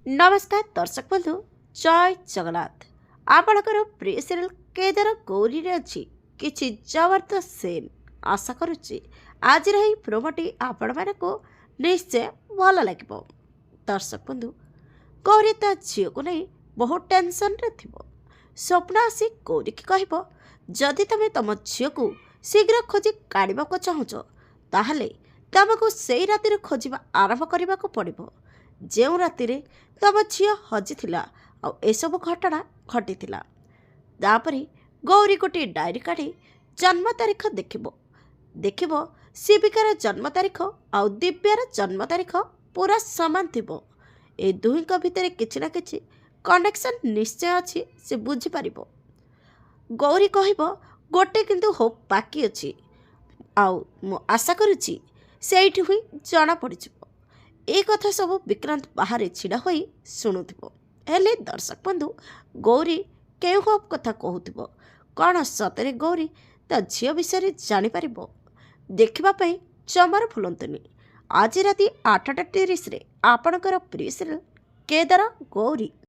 नमस्कार दर्शक बंधु जय जगन्नाथ। आपणकर प्रिय सीरियल केदार गौरी रे अच्छी किछि जबरदस्त सीन आशा करुच्ची आज रही प्रोमोटी आपण मानक निश्चय भल लगे। दर्शक बंधु गौरी ता झील को नहीं बहुत टेंशन रे थिबो। स्वप्न आसी गौरी की कहब जदि तमे तम झील को शीघ्र खोजी काढ़ा चाहूच ताहले तुमको से रातिर खोजा आरंभ करने को पड़ो जो राति तम झी हजी एसबू घटना घटी गौरी गोटे डायरी काढ़ी जन्म तारीख देख शिविकार जन्म तारीख आउ दिव्यार जन्म तारीख पूरा सामान थी। ए दुही भितर किछि ना किछि कनेक्शन निश्चय अच्छी से बुझीपर। गौरी कहब गोटे किंतु होप बाकी अच्छी आउ मु आशा करुच्ची सेठी हुई जना पड़ ए कथा सब विक्रांत बाहर छिड़ा होई शुणुथिबो। हेले दर्शक बंधु गौरी केउ होप कथा कहूथिबो कौन सतरे गौरी ता झियो विषय जानी पारिबो देखिबा पई जमार भूलंतुनी। आज राति 8:30 रे आपणकर प्रिय सीरियल केदार गौरी।